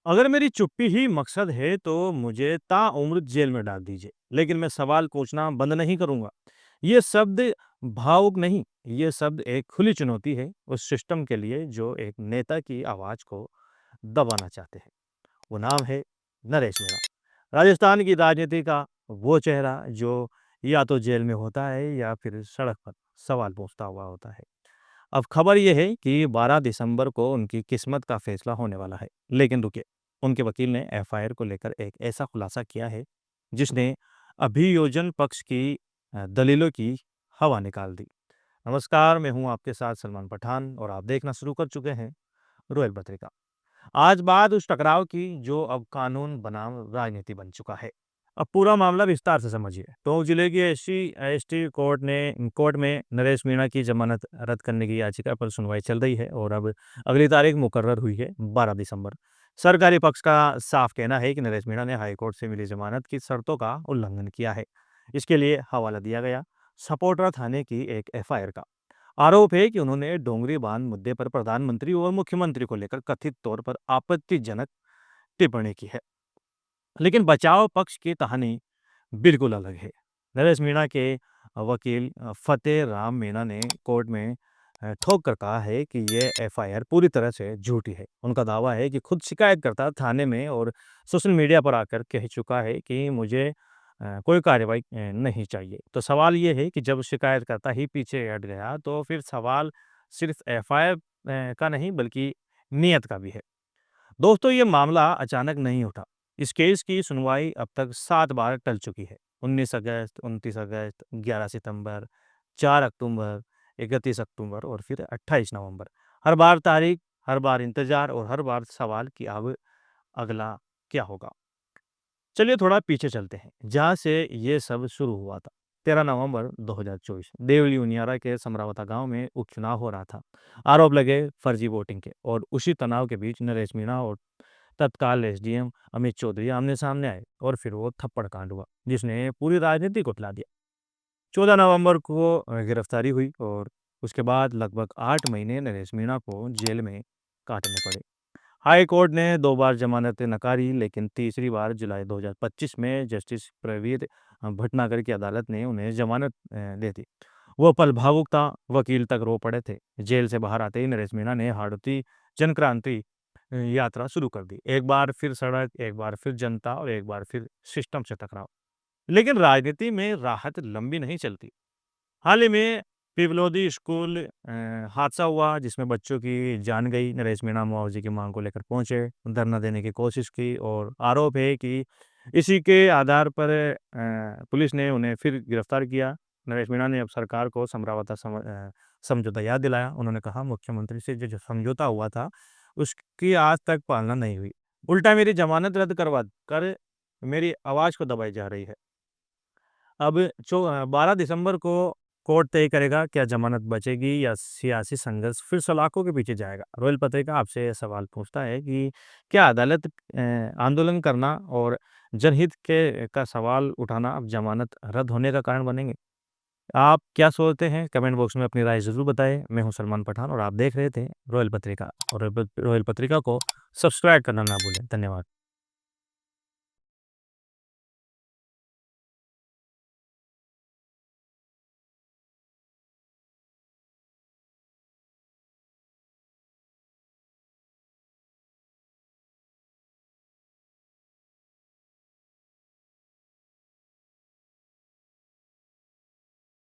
अगर मेरी चुप्पी ही मकसद है तो मुझे ताउम्र जेल में डाल दीजिए, लेकिन मैं सवाल पूछना बंद नहीं करूँगा। ये शब्द भावुक नहीं, ये शब्द एक खुली चुनौती है उस सिस्टम के लिए जो एक नेता की आवाज़ को दबाना चाहते हैं। वो नाम है नरेश मीणा। राजस्थान की राजनीति का वो चेहरा जो या तो जेल में होता है या फिर सड़क पर सवाल पूछता हुआ होता है। अब खबर ये है कि 12 दिसंबर को उनकी किस्मत का फैसला होने वाला है। लेकिन रुकिए, उनके वकील ने एफआईआर को लेकर एक ऐसा खुलासा किया है जिसने अभियोजन पक्ष की दलीलों की हवा निकाल दी। नमस्कार, मैं हूं आपके साथ सलमान पठान और आप देखना शुरू कर चुके हैं रोयल पत्रिका। आज बात उस टकराव की जो अब कानून बनाम राजनीति बन चुका है। अब पूरा मामला विस्तार से समझिए। टोंक जिले की एससी एसटी कोर्ट में नरेश मीणा की जमानत रद्द करने की याचिका पर सुनवाई चल रही है और अब अगली तारीख मुकर्रर हुई है 12 दिसंबर। सरकारी पक्ष का साफ कहना है कि नरेश मीणा ने हाईकोर्ट से मिली जमानत की शर्तों का उल्लंघन किया है। इसके लिए हवाला दिया गया सपोर्टरा थाने की एक एफआईआर का। आरोप है कि उन्होंने डोंगरी बांध मुद्दे पर प्रधानमंत्री और मुख्यमंत्री को लेकर कथित तौर पर आपत्तिजनक टिप्पणी की है। लेकिन बचाव पक्ष की कहानी बिल्कुल अलग है। नरेश मीणा के वकील फतेह राम मीणा ने कोर्ट में ठोक कर कहा है कि ये एफआईआर पूरी तरह से झूठी है। उनका दावा है कि खुद शिकायतकर्ता थाने में और सोशल मीडिया पर आकर कह चुका है कि मुझे कोई कार्रवाई नहीं चाहिए। तो सवाल ये है कि जब शिकायतकर्ता ही पीछे हट गया तो फिर सवाल सिर्फ एफआईआर का नहीं बल्कि नियत का भी है। दोस्तों, ये मामला अचानक नहीं उठा। इस केस की सुनवाई अब तक 7 बार टल चुकी है। 19 अगस्त, 29 अगस्त, 11 सितंबर, 4 अक्टूबर, 31 अक्टूबर और फिर 28 नवंबर। हर बार तारीख, हर बार इंतजार और हर बार सवाल कि अब अगला क्या होगा। चलिए थोड़ा पीछे चलते हैं, जहाँ से ये सब शुरू हुआ था। 13 नवंबर 2024 देवली उनियारा के समरावता गांव में उपचुनाव हो रहा था। आरोप लगे फर्जी वोटिंग के और उसी तनाव के बीच नरेश मीणा और तत्काल एसडीएम अमित चौधरी आमने-सामने आए और फिर वो थप्पड़ कांड हुआ, जिसने पूरी राजनीति को हिला दिया। 14 नवंबर को गिरफ्तारी हुई और उसके बाद लगभग 8 महीने नरेश मीणा को जेल में काटने पड़े। हाई कोर्ट ने 2 बार जमानत नकारी, लेकिन तीसरी बार जुलाई 2025 में जस्टिस प्रवीर भटनागर की अदालत ने उन्हें जमानत दे दी। वो पल भावुक था, वकील तक रो पड़े थे। जेल से बाहर आते ही नरेश मीणा ने हाड़ौती जनक्रांति यात्रा शुरू कर दी। एक बार फिर सड़क, एक बार फिर जनता और एक बार फिर सिस्टम से टकराव। लेकिन राजनीति में राहत लंबी नहीं चलती। हाल ही में पिपलोदी स्कूल हादसा हुआ जिसमें बच्चों की जान गई। नरेश मीणा मुआवजे की मांग को लेकर पहुंचे, धरना देने की कोशिश की और आरोप है कि इसी के आधार पर पुलिस ने उन्हें फिर गिरफ्तार किया। नरेश मीणा ने अब सरकार को समझौता याद दिलाया। उन्होंने कहा मुख्यमंत्री से जो समझौता हुआ था उसकी आज तक पालना नहीं हुई। उल्टा मेरी जमानत रद्द करवा कर मेरी आवाज़ को दबाई जा रही है। अब 12 दिसंबर को कोर्ट तय करेगा क्या जमानत बचेगी या सियासी संघर्ष फिर सलाखों के पीछे जाएगा। रॉयल पत्रिका आपसे ये सवाल पूछता है कि क्या अदालत आंदोलन करना और जनहित के का सवाल उठाना अब जमानत रद्द होने का कारण बनेंगे। आप क्या सोचते हैं कमेंट बॉक्स में अपनी राय ज़रूर बताएं। मैं हूं सलमान पठान और आप देख रहे थे रॉयल पत्रिका और रॉयल पत्रिका को सब्सक्राइब करना ना भूलें। धन्यवाद।